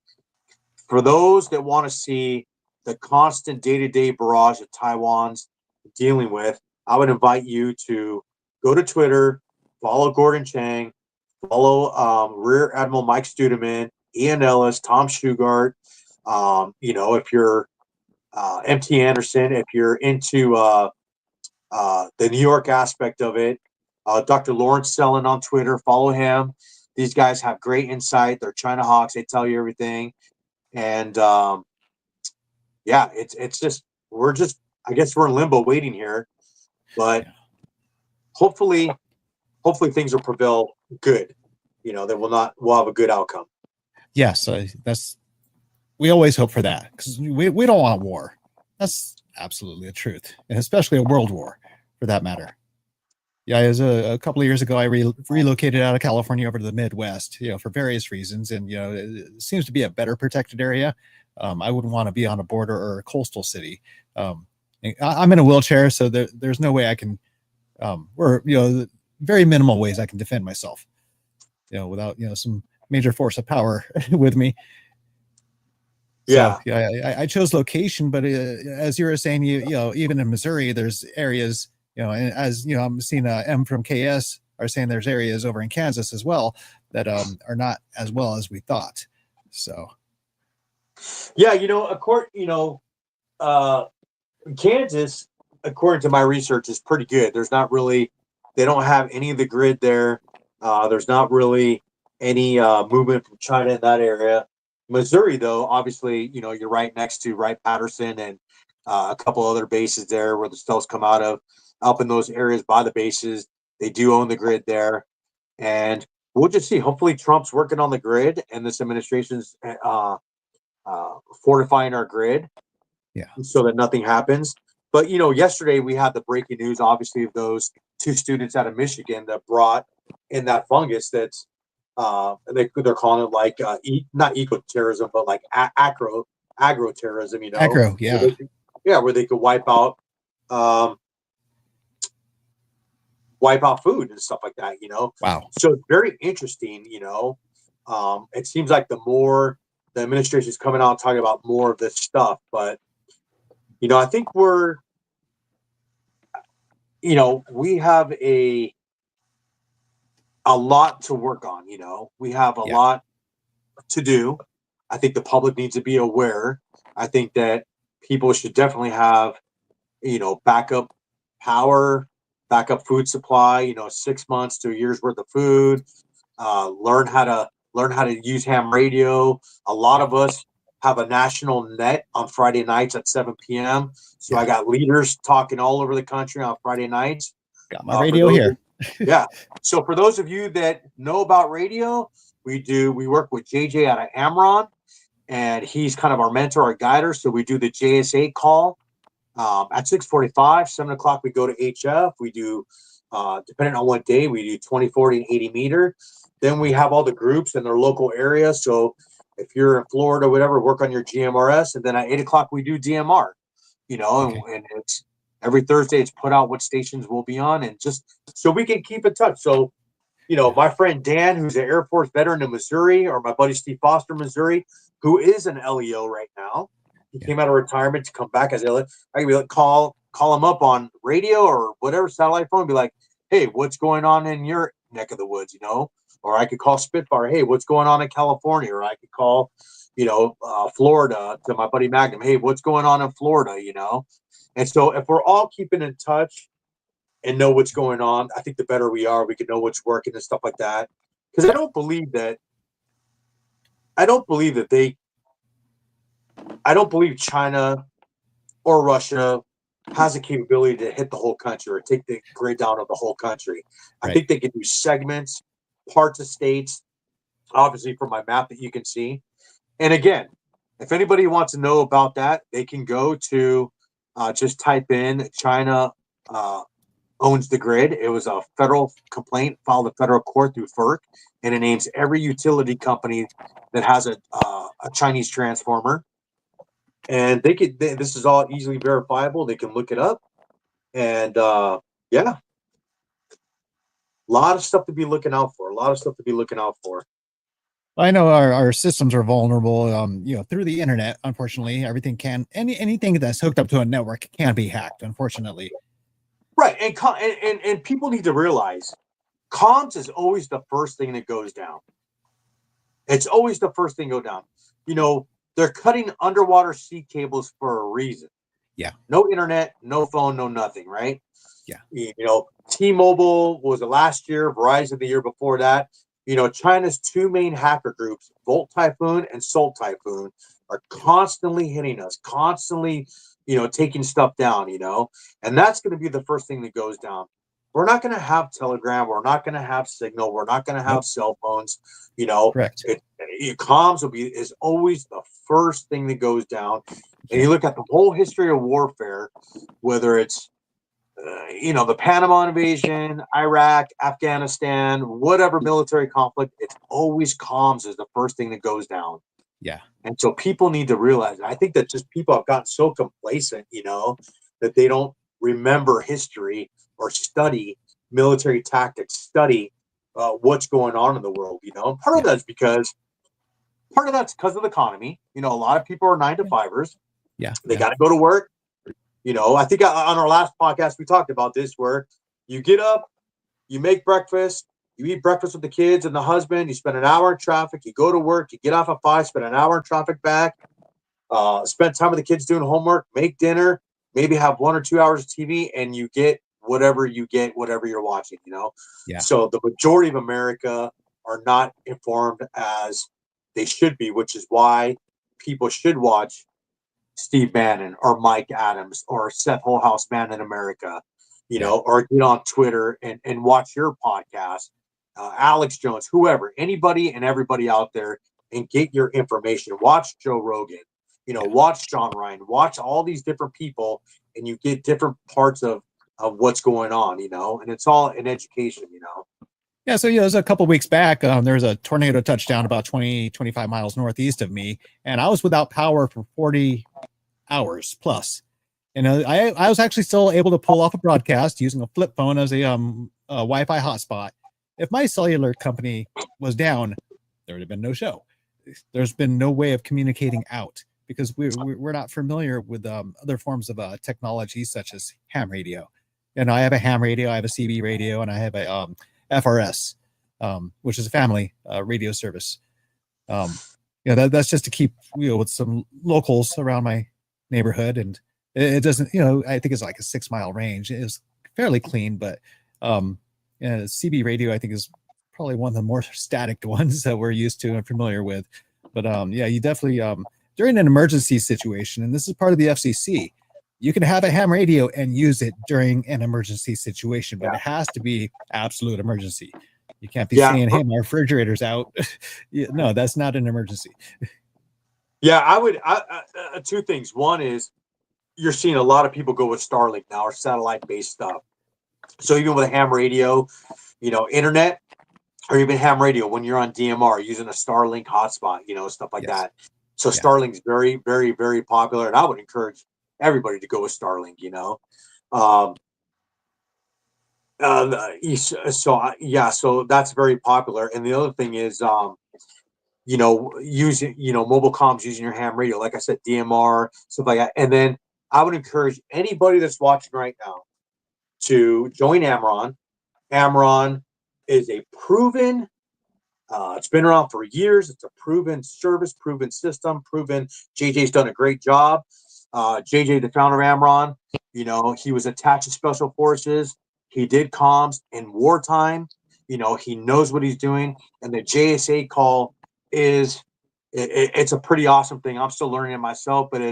For those that want to see the constant day-to-day barrage that Taiwan's dealing with, I would invite you to go to Twitter, follow Gordon Chang, follow Rear Admiral Mike Studeman, Ian Ellis, Tom Shugart. If you're MT Anderson, if you're into the New York aspect of it, Dr. Lawrence Sellin on Twitter, follow him. These guys have great insight. They're China Hawks. They tell you everything. And it's just, I guess we're in limbo waiting here. But hopefully things will prevail good. That we'll have a good outcome. Yes, we always hope for that because we don't want war. That's absolutely the truth, and especially a world war, for that matter. Yeah, it was a couple of years ago. I relocated out of California over to the Midwest, for various reasons, and it seems to be a better protected area. I wouldn't want to be on a border or a coastal city. I'm in a wheelchair, so there's no way I can, very minimal ways I can defend myself, without, some major force of power with me. Yeah. So, I chose location, but as you were saying, even in Missouri, there's areas, and as I'm seeing M from KS are saying there's areas over in Kansas as well that are not as well as we thought. So. Yeah, Kansas, according to my research, is pretty good. There's not really, they don't have any of the grid there. There's not really any movement from China in that area. Missouri, though, obviously, you're right next to Wright-Patterson and a couple other bases there where the stuff's come out of. Up in those areas by the bases, they do own the grid there. And we'll just see. Hopefully Trump's working on the grid and this administration's fortifying our grid. Yeah. So that nothing happens. But yesterday we had the breaking news, obviously, of those two students out of Michigan that brought in that fungus that's they're calling it like not eco-terrorism, but like agro-terrorism. Agro, yeah. Where they could wipe out food and stuff like that. Wow. So it's very interesting. It seems like the more the administration is coming out and talking about more of this stuff, but I think we have a lot to work on. We have a lot to do. I think the public needs to be aware. I think that people should definitely have, backup power, backup food supply, 6 months to a year's worth of food, learn how to use ham radio. A lot of us have a national net on Friday nights at 7 p.m. So I got leaders talking all over the country on Friday nights. Got my radio here. Yeah. So for those of you that know about radio, we work with JJ out of Amron, and he's kind of our mentor, our guider. So we do the JSA call at 6:45, 7 o'clock. We go to HF. We do, depending on what day, we do 20, 40, and 80 meter. Then we have all the groups in their local area. So if you're in Florida or whatever, work on your GMRS. And then at 8 o'clock, we do DMR, and it's every Thursday, it's put out what stations we'll be on, and just so we can keep in touch. So, my friend Dan, who's an Air Force veteran in Missouri, or my buddy Steve Foster, Missouri, who is an LEO right now. He came out of retirement to come back as LEO. I can be like, call him up on radio or whatever, satellite phone, and be like, hey, what's going on in your neck of the woods, Or I could call Spitfire, hey, what's going on in California? Or I could call, Florida to my buddy Magnum, hey, what's going on in Florida, And so if we're all keeping in touch and know what's going on, I think the better we are, we can know what's working and stuff like that. Because I don't believe China or Russia has a capability to hit the whole country or take the grid down of the whole country. I think they can do segments, parts of states, obviously from my map that you can see. And again, if anybody wants to know about that, they can go to just type in China owns the grid. It was a federal complaint filed in federal court through FERC, and it names every utility company that has a Chinese transformer. And this is all easily verifiable. They can look it up. And a lot of stuff to be looking out for. I know our systems are vulnerable, through the internet. Unfortunately, everything anything that's hooked up to a network can be hacked, unfortunately. Right. And people need to realize comms is always the first thing that goes down. It's always the first thing to go down. They're cutting underwater sea cables for a reason. Yeah. No internet, no phone, no nothing, right? Yeah. T-Mobile was the last year, Verizon the year before that. China's two main hacker groups, Volt Typhoon and Salt Typhoon, are constantly hitting us, constantly, taking stuff down, and that's going to be the first thing that goes down. We're not going to have Telegram. We're not going to have Signal. We're not going to have cell phones. Correct. Comms is always the first thing that goes down. And you look at the whole history of warfare, whether it's the Panama invasion, Iraq, Afghanistan, whatever military conflict, it's always comms is the first thing that goes down. Yeah. And so people need to realize, I think that just people have gotten so complacent, that they don't remember history or study military tactics, study what's going on in the world, Part of that's because of the economy. A lot of people are 9-to-5ers. Yeah. They got to go to work. I think on our last podcast, we talked about this, where you get up, you make breakfast, you eat breakfast with the kids and the husband, you spend an hour in traffic, you go to work, you get off at 5, spend an hour in traffic back, spend time with the kids doing homework, make dinner, maybe have 1 or 2 hours of TV, and you get whatever you're watching, Yeah. So the majority of America are not informed as they should be, which is why people should watch Steve Bannon or Mike Adams or Seth Wholehouse Man in America, or get on Twitter and watch your podcast, Alex Jones, whoever, anybody and everybody out there, and get your information. Watch Joe Rogan, watch John Ryan, watch all these different people, and you get different parts of what's going on, and it's all in education. Yeah, so it was a couple weeks back. There was a tornado touchdown about 25 miles northeast of me, and I was without power for 40 hours plus. And I was actually still able to pull off a broadcast using a flip phone as a Wi-Fi hotspot. If my cellular company was down, there would have been no show. There's been no way of communicating out because we're not familiar with other forms of technology such as ham radio. And I have a ham radio, I have a CB radio, and I have a FRS, which is a family radio service. That's just to keep with some locals around my neighborhood, and it doesn't. I think it's like a 6 mile range. It's fairly clean, but CB radio I think is probably one of the more static ones that we're used to and familiar with. But you definitely during an emergency situation, and this is part of the FCC. You can have a ham radio and use it during an emergency situation, but it has to be absolute emergency. You can't be saying, "Hey, my refrigerator's out." No, that's not an emergency. Yeah, I would. Two things. One is you're seeing a lot of people go with Starlink now or satellite-based stuff. So even with a ham radio, internet, or even ham radio when you're on DMR using a Starlink hotspot, stuff like that. So Starlink's very, very, very popular, and I would encourage everybody to go with Starlink. So that's very popular. And the other thing is, using mobile comms, using your ham radio, like I said, DMR, stuff like that. And then I would encourage anybody that's watching right now to join Amron. Amron is a proven. It's been around for years. It's a proven service, proven system, proven. JJ's done a great job. JJ, the founder of Amron, he was attached to Special Forces. He did comms in wartime. He knows what he's doing. And the JSA call it's a pretty awesome thing. I'm still learning it myself, but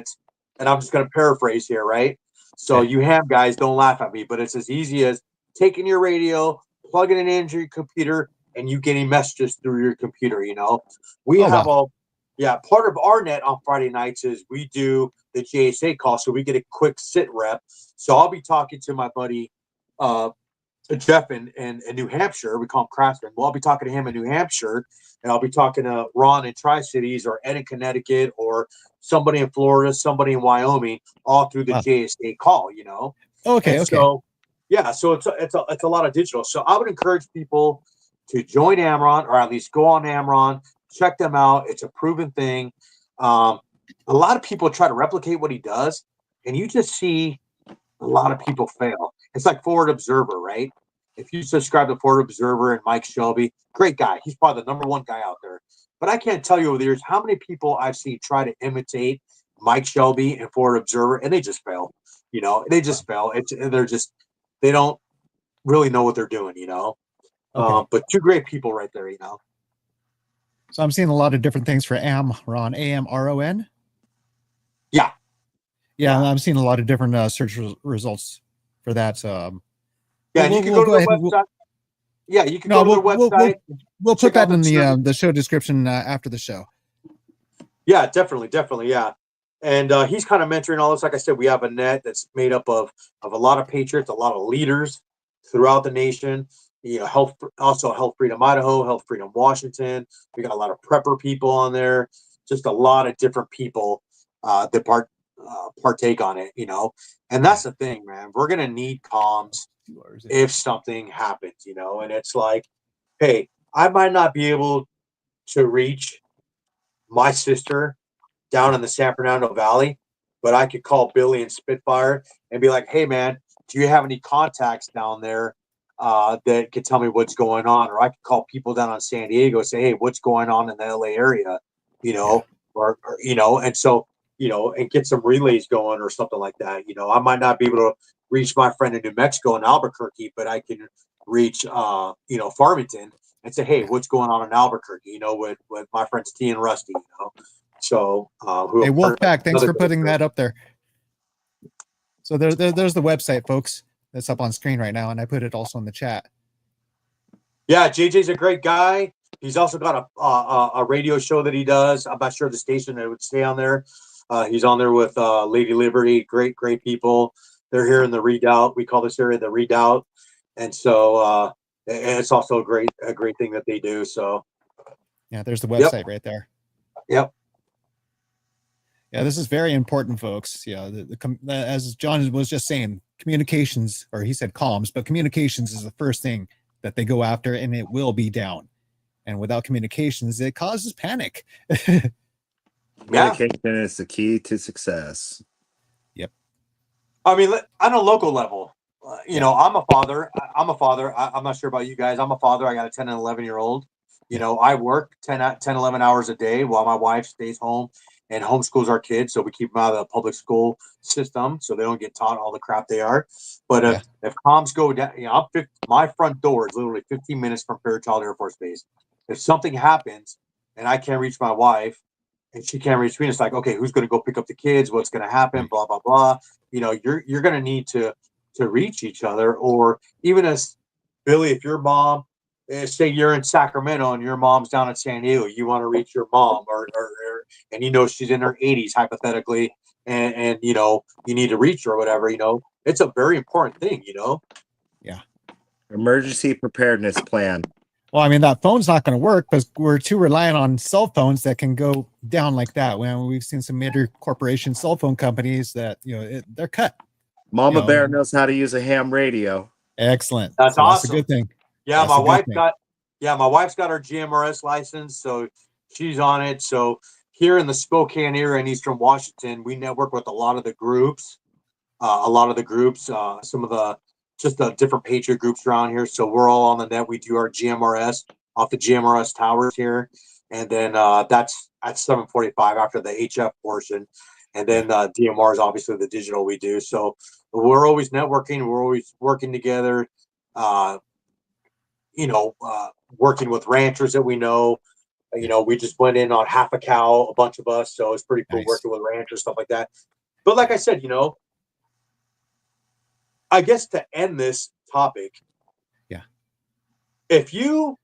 and I'm just going to paraphrase here, right? So you ham guys, don't laugh at me, but it's as easy as taking your radio, plugging it into your computer, and you getting messages through your computer. We have part of our net on Friday nights is we do the JSA call, so we get a quick sit rep. So I'll be talking to my buddy Jeff in New Hampshire. We call him Craftsman. Well, I'll be talking to him in New Hampshire, and I'll be talking to Ron in Tri-Cities or Ed in Connecticut or somebody in Florida, somebody in Wyoming, all through the JSA call. Okay. So it's a lot of digital. So I would encourage people to join Amron, or at least go on Amron, check them out. It's a proven thing. A lot of people try to replicate what he does, and you just see a lot of people fail. It's like Forward Observer, right? If you subscribe to Forward Observer and Mike Shelby, great guy. He's probably the number one guy out there. But I can't tell you over the years how many people I've seen try to imitate Mike Shelby and Forward Observer, and they just fail. They just fail. They don't really know what they're doing. But two great people right there. So I'm seeing a lot of different things for Amron, AMRON. Yeah, I'm seeing a lot of different search results for that. And you can go to their website. You can go to their website. We'll put that in the show description after the show. Yeah, definitely, yeah. And he's kind of mentoring all this. Like I said, we have a net that's made up of a lot of patriots, a lot of leaders throughout the nation. Health Freedom Idaho, Health Freedom Washington. We got a lot of prepper people on there. Just a lot of different people that partake on it. And that's the thing, man. We're gonna need comms if something happens. And it's like, hey, I might not be able to reach my sister down in the San Fernando Valley, but I could call Billy and Spitfire and be like, hey, man, do you have any contacts down there that can tell me what's going on? Or I could call people down on San Diego and say, hey, what's going on in the LA area, and so, and get some relays going or something like that. I might not be able to reach my friend in New Mexico in Albuquerque, but I can reach, Farmington and say, hey, what's going on in Albuquerque, with my friends T and Rusty, So, hey, Wolfpack, thanks for putting that up there. So there's the website, folks. That's up on screen right now, and I put it also in the chat. Yeah, JJ's a great guy. He's also got a radio show that he does. I'm not sure the station that would stay on there. He's on there with Lady Liberty. Great people. They're here in the Redoubt. We call this area the Redoubt, and so it's also a great thing that they do. So yeah, there's the website right there. Yep. Yeah, this is very important, folks. Yeah, as John was just saying, communications, or he said comms, but communications is the first thing that they go after, and it will be down. And without communications, it causes panic. Communication is the key to success. Yep. I mean, on a local level, you know, I'm a father. I'm not sure about you guys. I'm a father. I got a 10 and 11-year-old. You know, I work 10, 11 hours a day while my wife stays home and homeschools our kids. So we keep them out of the public school system so they don't get taught all the crap they are. But if comms go down, you know, my front door is literally 15 minutes from Fairchild Air Force Base. If something happens and I can't reach my wife and she can't reach me, it's like, okay, who's going to go pick up the kids? What's going to happen? Blah, blah, blah. You know, you're going to need to reach each other. Or even as Billy, if your mom, say you're in Sacramento and your mom's down in San Diego, you want to reach your mom, or and you know she's in her 80s hypothetically, and you know you need to reach her or whatever. You know, it's a very important thing. You know. Yeah. Emergency preparedness plan. Well, I mean, that phone's not going to work because we're too reliant on cell phones that can go down like that. When we've seen some major corporation cell phone companies that, you know, they're cut. Mama Bear knows how to use a ham radio. Excellent. That's awesome. That's a good thing. Yeah, my wife's got her GMRS license, so she's on it. So here in the Spokane area in Eastern Washington, we network with a lot of the groups, some of the different Patriot groups around here. So we're all on the net. We do our GMRS off the GMRS towers here, and then that's at 7:45 after the HF portion, and then DMR is obviously the digital we do. So we're always networking. We're always working together. Working with ranchers that we know. You know, we just went in on half a cow, a bunch of us. So it's pretty cool working with ranchers, stuff like that. But like I said, you know, I guess to end this topic, if you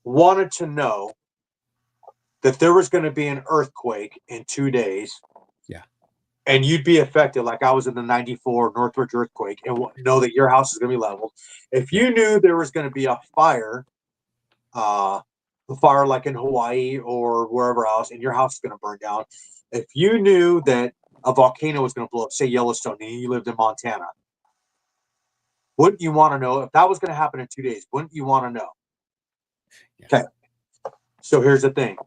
wanted to know that there was going to be an earthquake in 2 days, and you'd be affected like I was in the 94 Northridge earthquake, and know that your house is going to be leveled. If you knew there was going to be a fire like in Hawaii or wherever else, and your house is going to burn down. If you knew that a volcano was going to blow up, say Yellowstone, and you lived in Montana, wouldn't you want to know if that was going to happen in 2 days? Wouldn't you want to know? Okay. So here's the thing.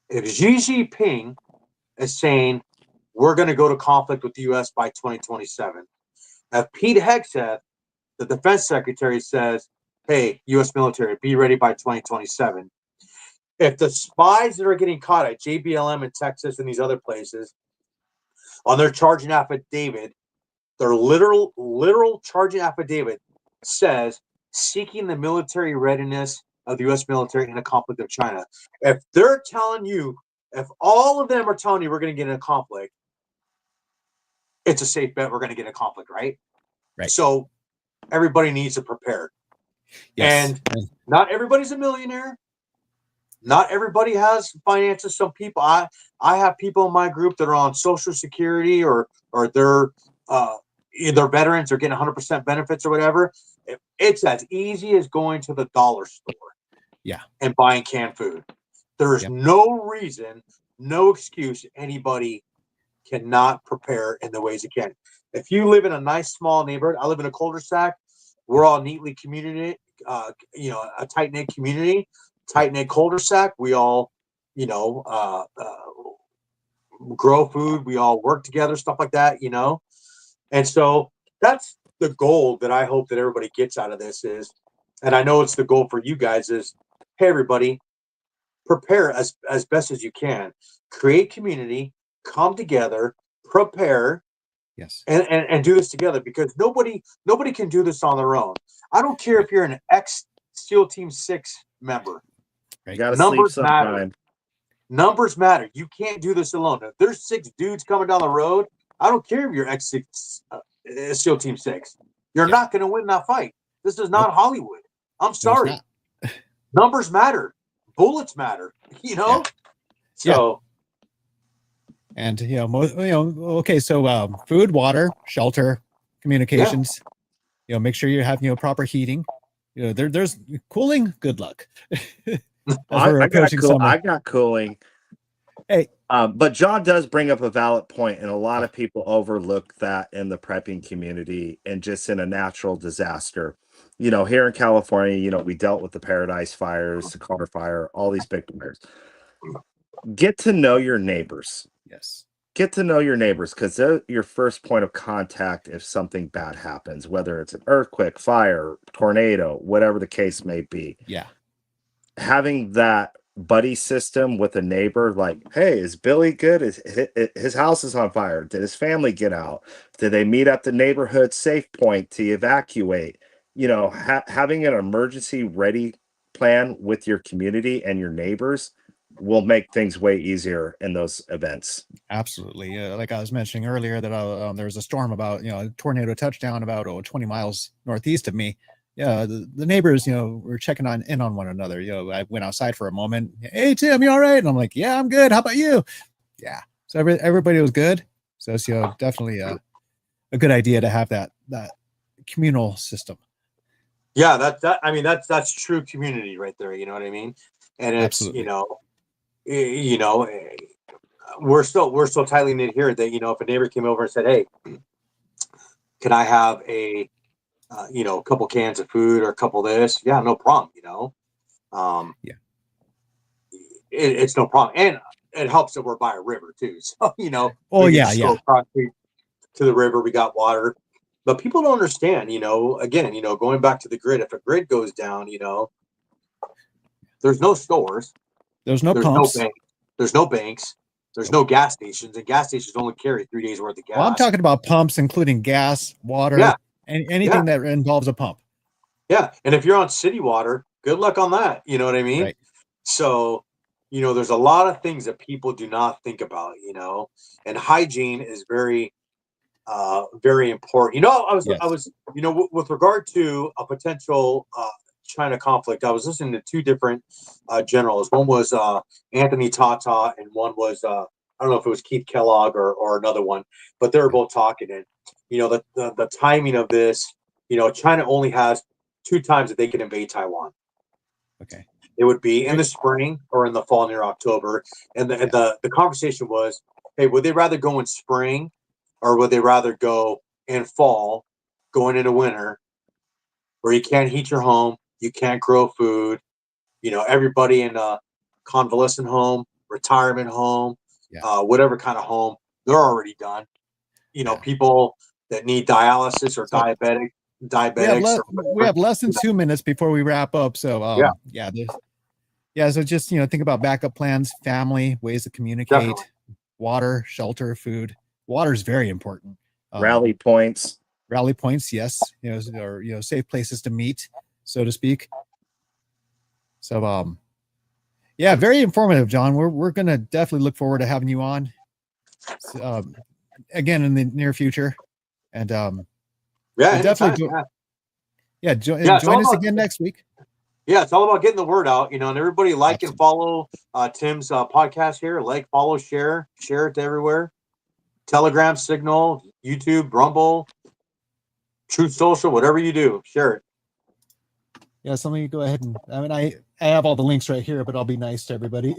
If Xi Jinping is saying we're going to go to conflict with the U.S. by 2027, if Pete Hegseth, the defense secretary, says, hey, U.S. military, be ready by 2027. If the spies that are getting caught at JBLM in Texas and these other places on their charging affidavit, their literal charging affidavit says seeking the military readiness of the U.S. military in a conflict with China. If they're telling you, if all of them are telling you we're going to get in a conflict, it's a safe bet we're going to get in a conflict, right? Right. So everybody needs to prepare. Yes. And not everybody's a millionaire. Not everybody has finances. Some people, I have people in my group that are on Social Security or they're either veterans or getting 100% benefits or whatever. It's as easy as going to the dollar store, and buying canned food. There's no reason, no excuse anybody cannot prepare in the ways it can. If you live in a nice small neighborhood, I live in a cul-de-sac. We're all neatly community, a tight-knit community, tight-knit cul-de-sac. We all, grow food. We all work together, stuff like that, you know. And so that's the goal that I hope that everybody gets out of this is, and I know it's the goal for you guys is, hey, everybody, prepare as best as you can. Create community, come together, prepare, and do this together, because nobody can do this on their own. I don't care if you're an ex-SEAL Team 6 member. You gotta sleep sometime. Numbers matter. You can't do this alone. If there's 6 dudes coming down the road, I don't care if you're ex-SEAL Team 6. You're not going to win that fight. This is not Hollywood. I'm sorry. Numbers matter. Bullets matter. You know? So And okay, so food, water, shelter, communications. Make sure you have proper heating. There's cooling. Good luck. As we're approaching summer. I got cooling. Hey, but John does bring up a valid point, and a lot of people overlook that in the prepping community and just in a natural disaster. Here in California, we dealt with the Paradise fires, the Carter fire, all these big fires. Get to know your neighbors. Yes. Get to know your neighbors, because they're your first point of contact if something bad happens, whether it's an earthquake, fire, tornado, whatever the case may be. Yeah. Having that buddy system with a neighbor, like, hey, is Billy good? His house is on fire. Did his family get out? Did they meet at the neighborhood safe point to evacuate? Having an emergency ready plan with your community and your neighbors will make things way easier in those events. Absolutely. Like I was mentioning earlier that there was a storm about, a tornado touchdown about 20 miles northeast of me. Yeah, the neighbors, were checking in on one another. I went outside for a moment. Hey, Tim, you all right? And I'm like, yeah, I'm good. How about you? Yeah. So everybody was good. So it's definitely a good idea to have that communal system. Yeah, that's true community right there. You know what I mean? And it's Absolutely. We're so tightly knit here that if a neighbor came over and said, hey, can I have a couple cans of food or a couple of this? Yeah, no problem. Yeah. It's no problem, and it helps that we're by a river too. So Oh we can yeah, just yeah. go across to the river. We got water, but people don't understand. Again, going back to the grid. If a grid goes down, there's no stores. There's no There's pumps. no bank. There's no banks. There's no gas stations, and gas stations only carry 3 days worth of gas. Well, I'm talking about pumps, including gas, water, and anything that involves a pump. Yeah, and if you're on city water, good luck on that. You know what I mean? Right. So, there's a lot of things that people do not think about. And hygiene is very, very important. I was, with regard to a potential China conflict, I was listening to two different generals. One was Anthony Tata, and one was I don't know if it was Keith Kellogg or another one, but they were both talking. And the timing of this, China only has 2 times that they can invade Taiwan. Okay. It would be in the spring or in the fall near October. And the conversation was, hey, would they rather go in spring, or would they rather go in fall, going into winter, where you can't heat your home, you can't grow food, everybody in a convalescent home, retirement home, whatever kind of home, they're already done. People that need dialysis or diabetics. We have less than 2 minutes before we wrap up. So so just think about backup plans, family, ways to communicate. Definitely. Water, shelter, food. Water is very important. Rally points, yes. Or safe places to meet, so to speak. So very informative, John. We're gonna definitely look forward to having you on again in the near future. And definitely join us again next week. Yeah, it's all about getting the word out, and everybody like and follow Tim's podcast here. Like, follow, share it to everywhere. Telegram, Signal, YouTube, Rumble, Truth Social, whatever you do, share it. Yeah, so let me go ahead and I have all the links right here, but I'll be nice to everybody.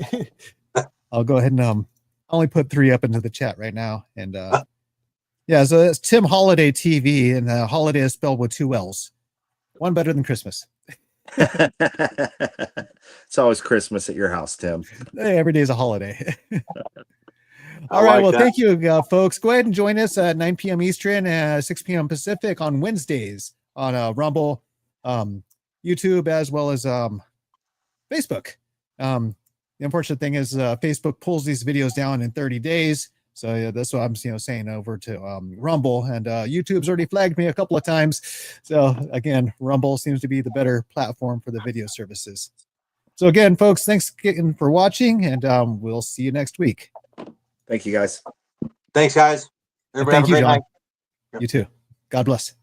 I'll go ahead and only put 3 up into the chat right now. And so it's Tim Holiday TV, and Holiday is spelled with 2 L's. One better than Christmas. It's always Christmas at your house, Tim. Hey, every day is a holiday. All right. Well, thank you, folks. Go ahead and join us at 9 p.m. Eastern, 6 p.m. Pacific on Wednesdays on Rumble, YouTube, as well as Facebook. The unfortunate thing is Facebook pulls these videos down in 30 days. So that's what I'm saying over to Rumble, and YouTube's already flagged me a couple of times. So again, Rumble seems to be the better platform for the video services. So again, folks, thanks again for watching, and we'll see you next week. Thank you, guys. Thanks, guys. Everybody have a great night. You too. God bless.